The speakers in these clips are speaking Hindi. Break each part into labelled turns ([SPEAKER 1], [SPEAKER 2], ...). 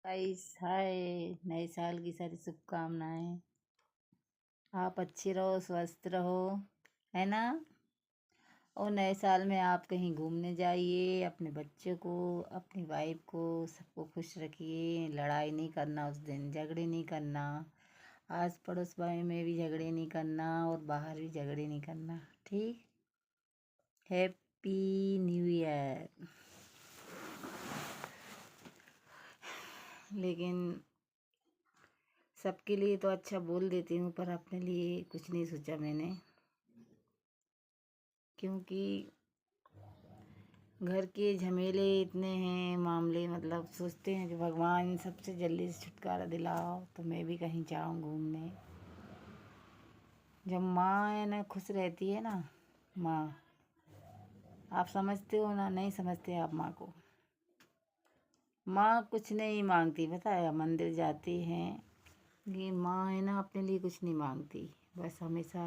[SPEAKER 1] Guys hi. नए साल की सारी शुभकामनाएं। आप अच्छे रहो, स्वस्थ रहो, है ना। और नए साल में आप कहीं घूमने जाइए, अपने बच्चे को, अपनी वाइफ को, सबको खुश रखिए। लड़ाई नहीं करना, उस दिन झगड़े नहीं करना, आस पड़ोस भाई में भी झगड़े नहीं करना और बाहर भी झगड़े नहीं करना। ठीक। Happy new year. लेकिन सबके लिए तो अच्छा बोल देती हूँ, पर अपने लिए कुछ नहीं सोचा मैंने, क्योंकि घर के झमेले इतने हैं, मामले, मतलब सोचते हैं कि भगवान सबसे जल्दी से छुटकारा दिलाओ तो मैं भी कहीं जाऊँ घूमने। जब माँ है ना खुश रहती है ना, माँ, आप समझते हो ना, नहीं समझते आप माँ को। माँ कुछ नहीं मांगती, पता है। मंदिर जाती हैं, ये माँ है ना अपने लिए कुछ नहीं मांगती, बस हमेशा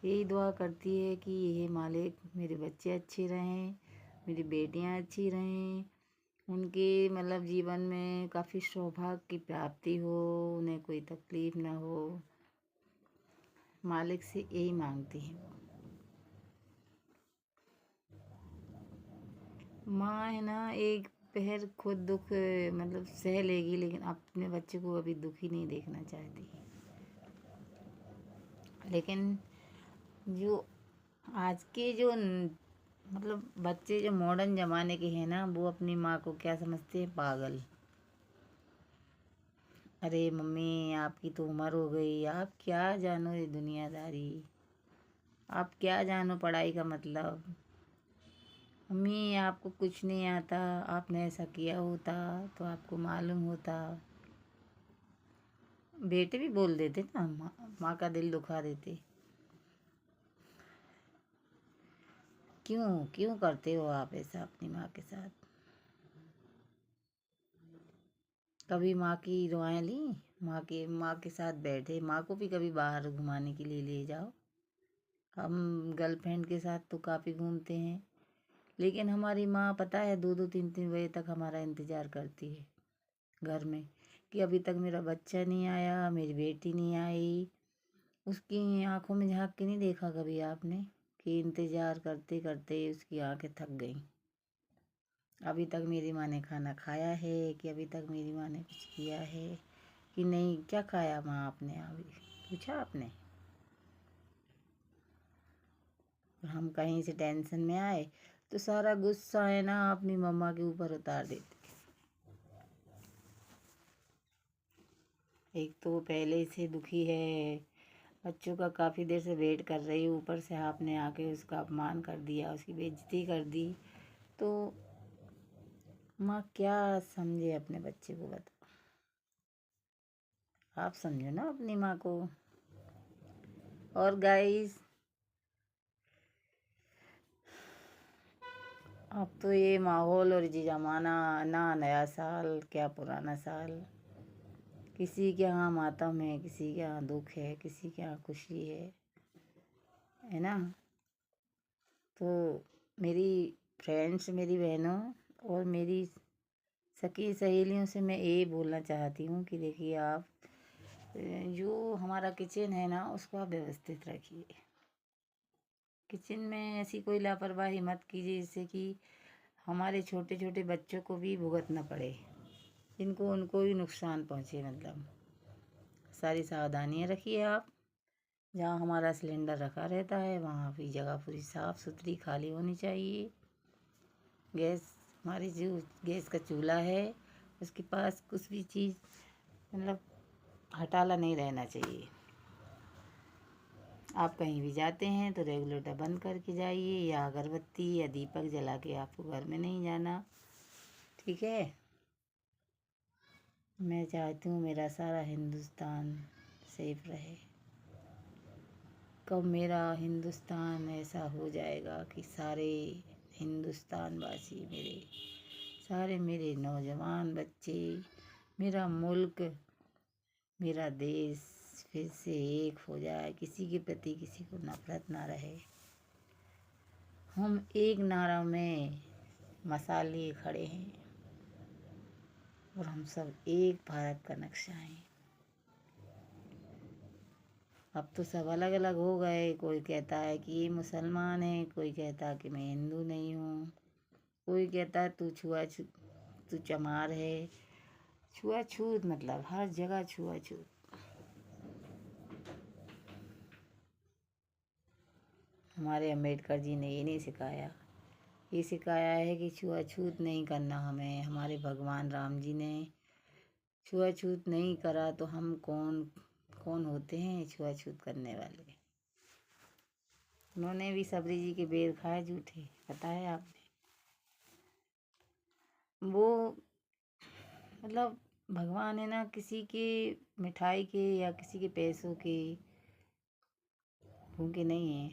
[SPEAKER 1] यही दुआ करती है कि ये मालिक मेरे बच्चे अच्छे रहें, मेरी बेटियां अच्छी रहें, उनके मतलब जीवन में काफ़ी सौभाग्य की प्राप्ति हो, उन्हें कोई तकलीफ ना हो। मालिक से यही मांगती है माँ, है ना। एक पहर खुद दुख मतलब सह लेगी, लेकिन अपने बच्चे को अभी दुखी नहीं देखना चाहती। लेकिन जो आज के जो मतलब बच्चे जो मॉडर्न ज़माने के हैं ना, वो अपनी माँ को क्या समझते हैं, पागल। अरे मम्मी, आपकी तो उम्र हो गई, आप क्या जानो ये दुनियादारी, आप क्या जानो पढ़ाई का मतलब। मम्मी आपको कुछ नहीं आता, आपने ऐसा किया होता तो आपको मालूम होता। बेटे भी बोल देते ना, माँ का दिल दुखा देते। क्यों क्यों करते हो आप ऐसा अपनी माँ के साथ। कभी माँ की दुआएं ली, माँ के साथ बैठे, माँ को भी कभी बाहर घुमाने के लिए ले जाओ। हम गर्लफ्रेंड के साथ तो काफ़ी घूमते हैं, लेकिन हमारी माँ पता है 2-2 3-3 बजे तक हमारा इंतज़ार करती है घर में, कि अभी तक मेरा बच्चा नहीं आया, मेरी बेटी नहीं आई। उसकी आंखों में झांक के नहीं देखा कभी आपने, कि इंतज़ार करते करते उसकी आंखें थक गईं। अभी तक मेरी माँ ने खाना खाया है, कि अभी तक मेरी माँ ने कुछ किया है कि नहीं। क्या खाया माँ आपने, अभी पूछा आपने। हम कहीं से टेंशन में आए तो सारा गुस्सा है ना अपनी मम्मा के ऊपर उतार देते। एक तो पहले से दुखी है, बच्चों का काफ़ी देर से वेट कर रही हूँ, ऊपर से आपने आके उसका अपमान कर दिया, उसकी बेइज्जती कर दी, तो माँ क्या समझे अपने बच्चे को, बताओ। आप समझो ना अपनी माँ को। और गाइस, अब तो ये माहौल और ये ज़माना ना, नया साल क्या पुराना साल, किसी के यहाँ मातम है, किसी के यहाँ दुख है, किसी के यहाँ खुशी है ना। तो मेरी फ्रेंड्स, मेरी बहनों और मेरी सखी सहेलियों से मैं ये बोलना चाहती हूँ कि देखिए, आप जो हमारा किचन है ना, उसको आप व्यवस्थित रखिए। किचन में ऐसी कोई लापरवाही मत कीजिए जिससे कि हमारे छोटे छोटे बच्चों को भी भुगतना पड़े, जिनको उनको भी नुकसान पहुँचे। मतलब सारी सावधानियाँ रखिए आप। जहाँ हमारा सिलेंडर रखा रहता है वहाँ भी जगह पूरी साफ़ सुथरी खाली होनी चाहिए। गैस, हमारी जो गैस का चूल्हा है उसके पास कुछ भी चीज़ मतलब हटाला नहीं रहना चाहिए। आप कहीं भी जाते हैं तो रेगुलेटर बंद करके जाइए, या अगरबत्ती या दीपक जला के आपको घर में नहीं जाना, ठीक है। मैं चाहती हूँ मेरा सारा हिंदुस्तान सेफ रहे। कब मेरा हिंदुस्तान ऐसा हो जाएगा कि सारे हिंदुस्तान वासी मेरे, सारे मेरे नौजवान बच्चे, मेरा मुल्क, मेरा देश फिर से एक हो जाए, किसी के प्रति किसी को नफरत ना रहे, हम एक नारा में मसाल लिए खड़े हैं। और हम सब एक भारत का नक्शा हैं। अब तो सब अलग अलग हो गए, कोई कहता है कि ये मुसलमान है, कोई कहता है कि मैं हिंदू नहीं हूँ, कोई कहता है तू चमार है। छुआछूत मतलब हर जगह छुआछूत। हमारे अम्बेडकर जी ने ये नहीं सिखाया, ये सिखाया है कि छुआछूत नहीं करना हमें। हमारे भगवान राम जी ने छुआछूत नहीं करा तो हम कौन कौन होते हैं छुआछूत करने वाले। उन्होंने भी सबरी जी के बेर खाए झूठे, पता है आपने। वो मतलब भगवान है ना, किसी के मिठाई के या किसी के पैसों के भूखे नहीं है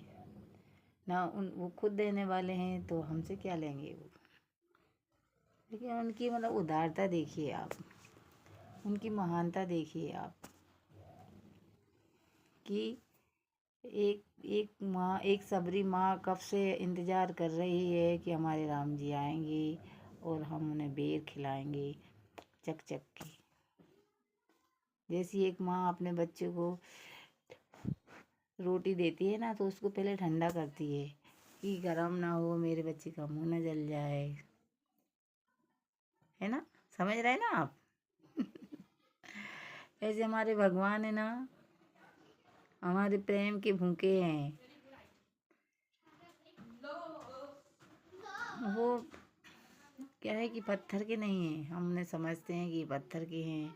[SPEAKER 1] ना। वो खुद देने वाले हैं, तो हमसे क्या लेंगे वो। लेकिन उनकी मतलब उदारता देखिए आप, उनकी महानता देखिए आप कि एक सबरी माँ कब से इंतज़ार कर रही है कि हमारे राम जी आएंगे और हम उन्हें बेर खिलाएंगे चक चक के। जैसी एक माँ अपने बच्चे को रोटी देती है ना, तो उसको पहले ठंडा करती है कि गरम ना हो, मेरे बच्चे का मुंह ना जल जाए, है ना। समझ रहे हैं ना आप। ऐसे हमारे भगवान है ना, हमारे प्रेम के भूखे हैं। वो क्या है कि पत्थर के नहीं हैं, हम उन्हें समझते हैं कि पत्थर के हैं।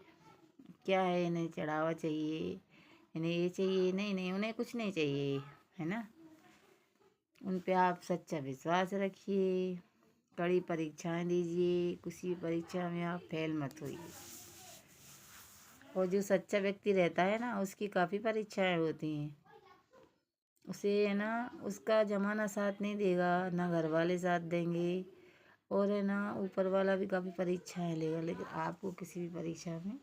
[SPEAKER 1] क्या है, इन्हें चढ़ावा चाहिए, इन्हें ये चाहिए, नहीं नहीं, उन्हें कुछ नहीं चाहिए, है ना। उन पे आप सच्चा विश्वास रखिए, कड़ी परीक्षाएं दीजिए, किसी भी परीक्षा में आप फेल मत होइए। और जो सच्चा व्यक्ति रहता है ना, उसकी काफ़ी परीक्षाएं होती हैं। उसे है ना, उसका ज़माना साथ नहीं देगा, ना घर वाले साथ देंगे, और है ना ऊपर वाला भी काफ़ी परीक्षाएं लेगा। लेकिन आपको किसी भी परीक्षा में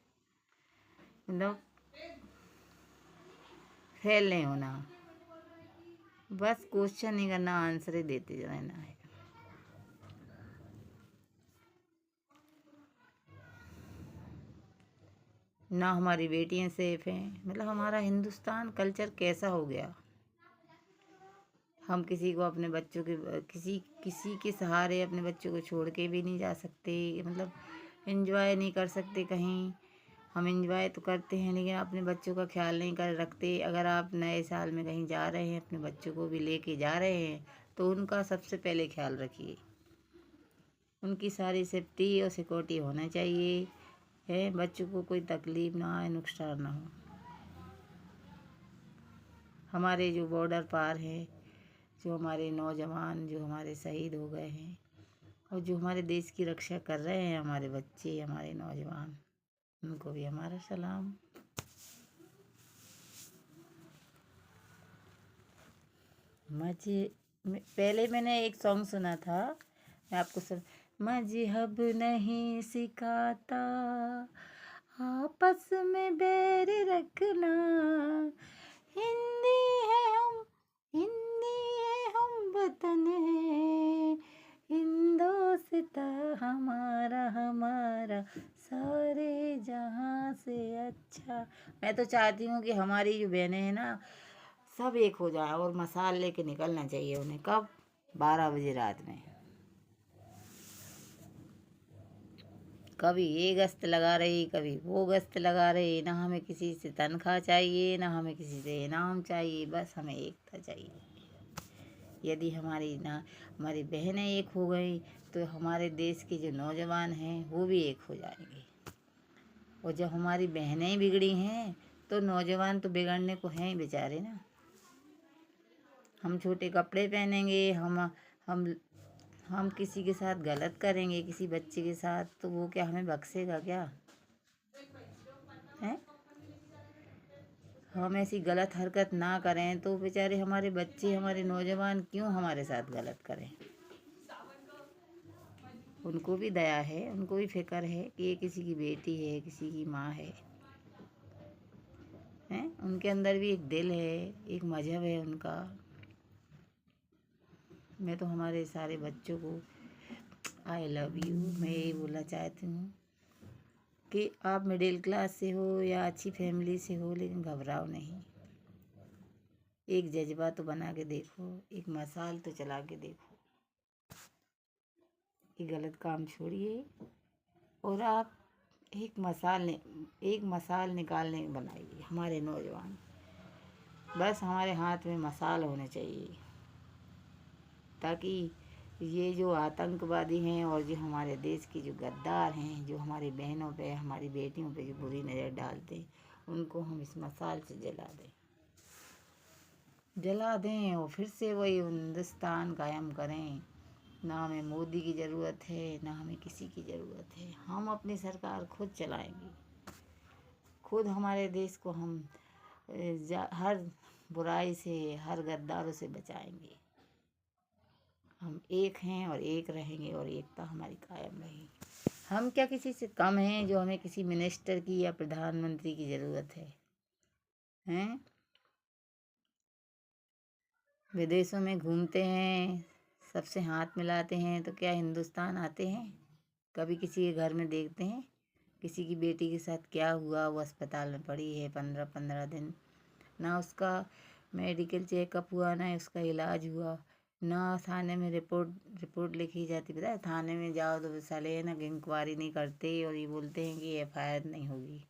[SPEAKER 1] मतलब फेल नहीं होना, बस क्वेश्चन नहीं करना, आंसर ही देते रहना है। ना हमारी बेटियां सेफ हैं। मतलब हमारा हिंदुस्तान कल्चर कैसा हो गया। हम किसी को अपने बच्चों के किसी किसी के सहारे अपने बच्चों को छोड़ के भी नहीं जा सकते, मतलब एंजॉय नहीं कर सकते कहीं। हम एंजॉय तो करते हैं, लेकिन अपने बच्चों का ख्याल नहीं कर रखते। अगर आप नए साल में कहीं जा रहे हैं, अपने बच्चों को भी लेके जा रहे हैं, तो उनका सबसे पहले ख्याल रखिए। उनकी सारी सेफ्टी और सिक्योरिटी होना चाहिए, है, बच्चों को कोई तकलीफ ना आए, नुकसान ना हो। हमारे जो बॉर्डर पार हैं, जो हमारे नौजवान जो हमारे शहीद हो गए हैं, और जो हमारे देश की रक्षा कर रहे हैं, हमारे बच्चे, हमारे नौजवान, उनको भी हमारा सलाम। पहले मैंने एक सॉन्ग सुना था, मैं आपको सुन। मजहब नहीं सिखाता आपस में बैर रखना, हिंदी है हम, हिंदी है हम, वतन है हिंदोस्ता हमारा, हमारा सारे जहाँ से अच्छा। मैं तो चाहती हूँ कि हमारी जो बहनें हैं ना, सब एक हो जाए और मसाल लेके निकलना चाहिए उन्हें। कब? 12 बजे रात में। कभी ये गश्त लगा रही, कभी वो गश्त लगा रही। ना हमें किसी से तनख्वाह चाहिए, ना हमें किसी से इनाम चाहिए, बस हमें एकता चाहिए। यदि हमारी बहनें एक हो गई, तो हमारे देश के जो नौजवान हैं वो भी एक हो जाएंगे। और जब हमारी बहनें बिगड़ी हैं, तो नौजवान तो बिगड़ने को हैं ही बेचारे ना। हम छोटे कपड़े पहनेंगे, हम किसी के साथ गलत करेंगे, किसी बच्चे के साथ, तो वो क्या हमें बख्शेगा क्या? हैं? हम ऐसी गलत हरकत ना करें तो बेचारे हमारे बच्चे, हमारे नौजवान क्यों हमारे साथ गलत करें। उनको भी दया है, उनको भी फिक्र है कि ये किसी की बेटी है, किसी की माँ है, हैं? उनके अंदर भी एक दिल है, एक मजहब है उनका। मैं तो हमारे सारे बच्चों को आई लव यू मैं यही बोलना चाहती हूँ कि आप मिडिल क्लास से हो या अच्छी फैमिली से हो, लेकिन घबराओ नहीं। एक जज्बा तो बना के देखो, एक मसाल तो चला के देखो। ये गलत काम छोड़िए और आप एक मसाल निकालने बनाइए। हमारे नौजवान, बस हमारे हाथ में मसाल होने चाहिए, ताकि ये जो आतंकवादी हैं और जो हमारे देश के जो गद्दार हैं, जो हमारी बहनों पे, हमारी बेटियों पे जो बुरी नज़र डालते हैं, उनको हम इस मसाल से जला दें और फिर से वही हिंदुस्तान कायम करें। ना हमें मोदी की ज़रूरत है, ना हमें किसी की ज़रूरत है। हम अपनी सरकार खुद चलाएंगे, खुद हमारे देश को हम हर बुराई से, हर गद्दारों से बचाएंगे। हम एक हैं और एक रहेंगे और एकता हमारी कायम रहेगी। हम क्या किसी से कम हैं जो हमें किसी मिनिस्टर की या प्रधानमंत्री की ज़रूरत है? हैं? विदेशों में घूमते हैं, सबसे हाथ मिलाते हैं, तो क्या हिंदुस्तान आते हैं? कभी किसी के घर में देखते हैं? किसी की बेटी के साथ क्या हुआ? वो अस्पताल में पड़ी है 15-15 दिन, ना उसका मेडिकल चेकअप हुआ, ना उसका इलाज हुआ, ना थाने में रिपोर्ट लिखी जाती। पता है, थाने में जाओ तो साले ना इंक्वायरी नहीं करते और ये बोलते हैं कि एफआईआर नहीं होगी।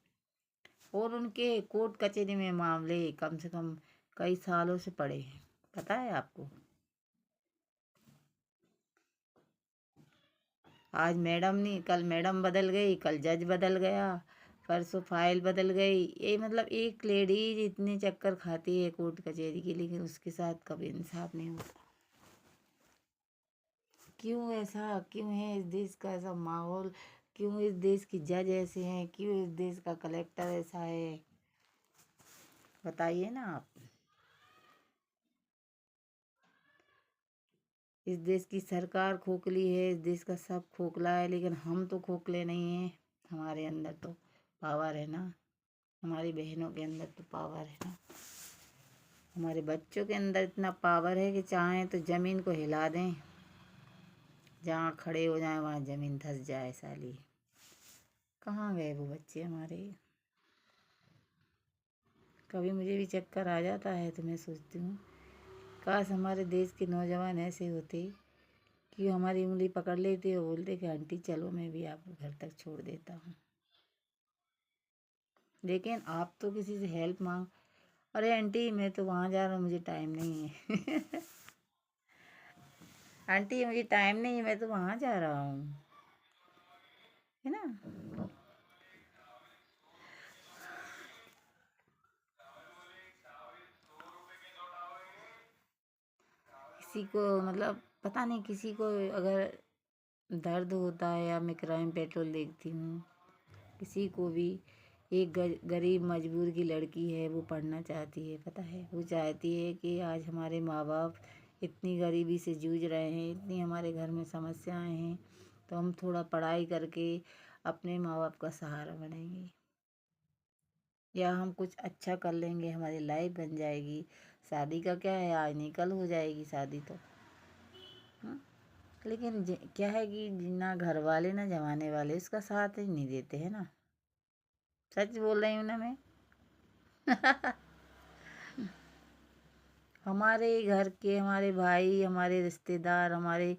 [SPEAKER 1] और उनके कोर्ट कचहरी में मामले कम से कम कई सालों से पड़े हैं, पता है आपको? आज मैडम नहीं, कल मैडम बदल गई, कल जज बदल गया, परसों फाइल बदल गई। ये मतलब एक लेडीज इतनी चक्कर खाती है कोर्ट कचहरी की, लेकिन उसके साथ कभी इंसाफ नहीं होता। क्यों ऐसा, क्यों है इस देश का ऐसा माहौल? क्यों इस देश की जज ऐसे हैं? क्यों इस देश का कलेक्टर ऐसा है? बताइए ना आप। इस देश की सरकार खोखली है, इस देश का सब खोखला है, लेकिन हम तो खोखले नहीं हैं। हमारे अंदर तो पावर है ना, हमारी बहनों के अंदर तो पावर है ना, हमारे बच्चों के अंदर इतना पावर है कि चाहें तो ज़मीन को हिला दें, जहाँ खड़े हो जाएं वहाँ ज़मीन धंस जाए। साली, कहाँ गए वो बच्चे हमारे? कभी मुझे भी चक्कर आ जाता है तो मैं सोचती हूँ, काश हमारे देश के नौजवान ऐसे होते कि हमारी उंगली पकड़ लेते और बोलते कि आंटी चलो, मैं भी आपको घर तक छोड़ देता हूँ। लेकिन आप तो किसी से हेल्प मांग, अरे आंटी मैं तो वहाँ जा रहा हूँ, मुझे टाइम नहीं है। आंटी मुझे टाइम नहीं है, मैं तो वहाँ जा रहा हूँ, है ना? किसी को मतलब पता नहीं, किसी को अगर दर्द होता है, या मैं क्राइम पेट्रोल देखती हूँ, किसी को भी, एक गरीब मजबूर की लड़की है, वो पढ़ना चाहती है, पता है, वो चाहती है कि आज हमारे माँ बाप इतनी गरीबी से जूझ रहे हैं, इतनी हमारे घर में समस्याएं हैं, तो हम थोड़ा पढ़ाई करके अपने माँ बाप का सहारा बनेंगे, या हम कुछ अच्छा कर लेंगे, हमारी लाइफ बन जाएगी। शादी का क्या है, आज नहीं कल हो जाएगी शादी तो। हाँ? लेकिन क्या है कि ना घर वाले ना जमाने वाले उसका साथ ही नहीं देते हैं ना। सच बोल रही हूँ ना मैं। हमारे घर के, हमारे भाई, हमारे रिश्तेदार, हमारे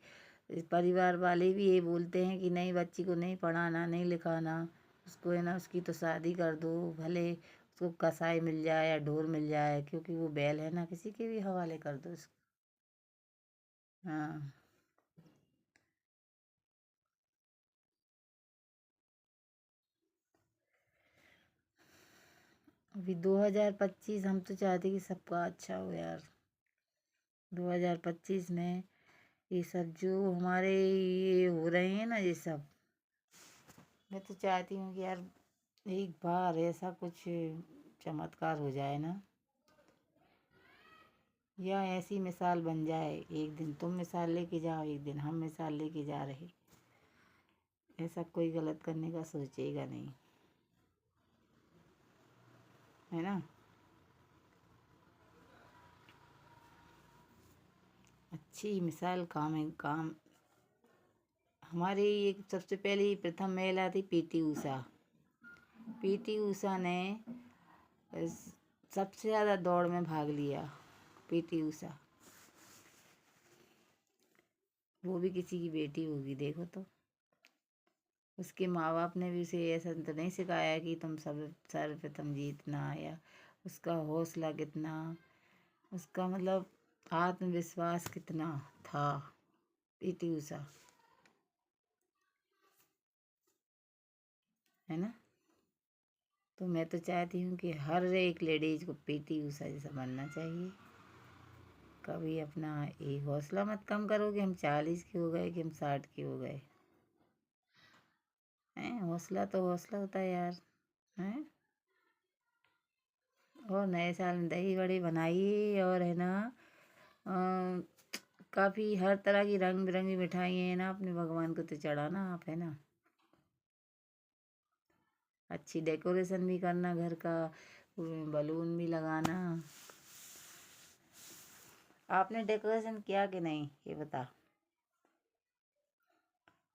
[SPEAKER 1] परिवार वाले भी ये बोलते हैं कि नहीं, बच्ची को नहीं पढ़ाना, नहीं लिखाना, उसको है ना, उसकी तो शादी कर दो, भले उसको कसाई मिल जाए या ढोर मिल जाए, क्योंकि वो बैल है ना, किसी के भी हवाले कर दो उसको। हाँ। अभी 2025, हम तो चाहते कि सबका अच्छा हो यार। 2025 में ये सब जो हमारे ये हो रहे हैं ना, ये सब, मैं तो चाहती हूँ कि यार एक बार ऐसा कुछ चमत्कार हो जाए ना, या ऐसी मिसाल बन जाए, एक दिन तुम मिसाल लेके जाओ, एक दिन हम मिसाल लेके जा रहे, ऐसा कोई गलत करने का सोचेगा नहीं, है ना? अच्छी मिसाल काम है काम। हमारी एक सबसे पहली प्रथम महिला थी पीटी ऊषा, पीटी ऊषा ने सबसे ज़्यादा दौड़ में भाग लिया। पीटी ऊषा, वो भी किसी की बेटी होगी, देखो तो। उसके माँ बाप ने भी उसे ऐसा तो नहीं सिखाया कि तुम सब सर्वप्रथम जीतना, या उसका हौसला कितना, उसका मतलब आत्मविश्वास कितना था पीटी ऊषा, है ना। तो मैं तो चाहती हूँ कि हर एक लेडीज को पीटी ऊषा जैसा बनना चाहिए। कभी अपना ये हौसला मत कम करो कि हम 40 के हो गए कि हम 60 के हो गए हैं। हौसला तो हौसला होता है यार, हैं। और नए साल में दही बड़े बनाइए, और है ना काफ़ी हर तरह की रंग बिरंगी मिठाई है ना, अपने भगवान को तो चढ़ाना आप, है ना। अच्छी डेकोरेशन भी करना घर का, बलून भी लगाना। आपने डेकोरेशन किया कि नहीं ये बता।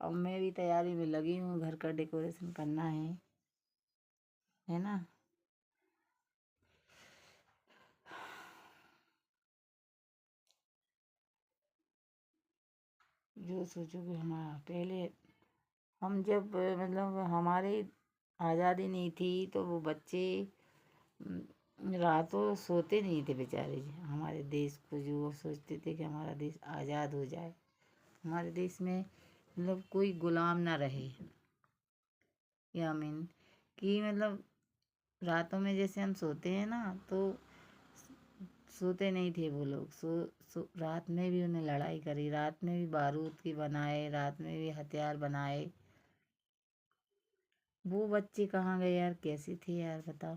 [SPEAKER 1] अब मैं भी तैयारी में लगी हूँ, घर का डेकोरेशन करना है ना। जो सोचोगे हमारा, पहले हम जब मतलब हमारी आज़ादी नहीं थी तो वो बच्चे रातों सोते नहीं थे बेचारे। हमारे देश को जो वो सोचते थे कि हमारा देश आज़ाद हो जाए, हमारे देश में मतलब कोई गुलाम ना रहे, या मीन कि मतलब रातों में जैसे हम सोते हैं ना, तो सोते नहीं थे वो लोग। रात में भी उन्हें लड़ाई करी, रात में भी बारूद की बनाए, रात में भी हथियार बनाए। वो बच्चे कहाँ गए यार, कैसे थे यार बताओ।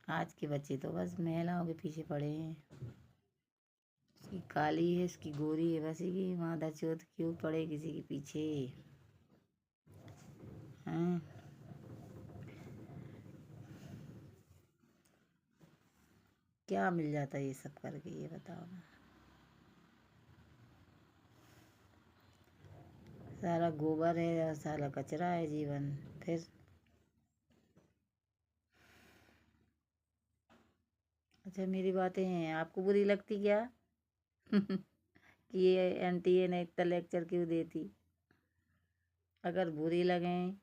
[SPEAKER 1] आज के बच्चे तो बस महिलाओं के पीछे पड़े हैं। इसकी काली है, इसकी गोरी है, बस ये मादा चौथ क्यों पड़े किसी के पीछे, हैं। क्या मिल जाता है ये सब करके, ये बताओ ना। सारा गोबर है और सारा कचरा है जीवन। फिर अच्छा, मेरी बातें हैं आपको बुरी लगती क्या? कि ये आंटी ने इतना लेक्चर क्यों देती। अगर बुरी लगें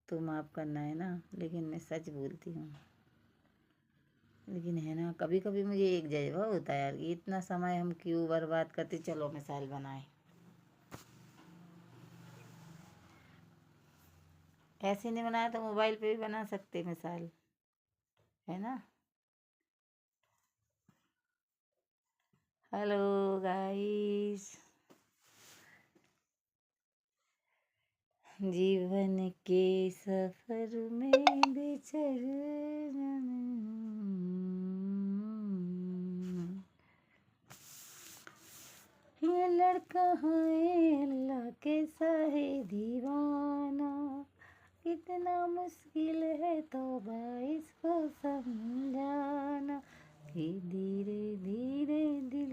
[SPEAKER 1] तो माफ़ करना, है ना, लेकिन मैं सच बोलती हूँ। लेकिन है ना, कभी कभी मुझे एक जज्बा होता है यार कि इतना समय हम क्यों बर्बाद करते। चलो मिसाल बनाए, ऐसे नहीं बनाया तो मोबाइल पे भी बना सकते मिसाल, है ना। हेलो गाइस, जीवन के सफर में बेचैन, ये लड़का है अल्लाह कैसा है दीवाना, कितना मुश्किल है तौबा इसको समझाना, कि धीरे धीरे दिल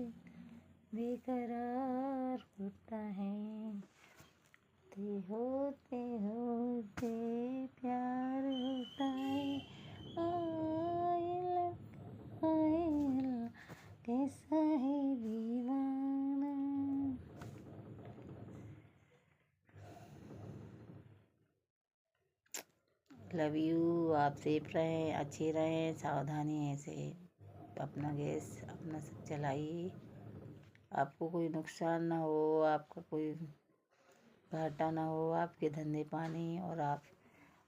[SPEAKER 1] बेकरार होता है, होते होते प्यार होता है। आए आए कैसा है दीवाना। Love you. आप सेफ रहें, अच्छे रहें, सावधानी है से अपना गैस अपना सब चलाइए, आपको कोई नुकसान ना हो, आपका कोई घाटा ना हो, आपके धंधे पानी, और आप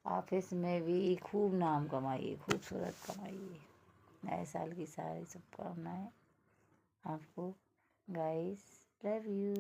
[SPEAKER 1] ऑफिस में भी खूब नाम कमाइए, खूबसूरत कमाइए। नए साल की सारी शुभकामनाएं आपको गाइस, लव यू।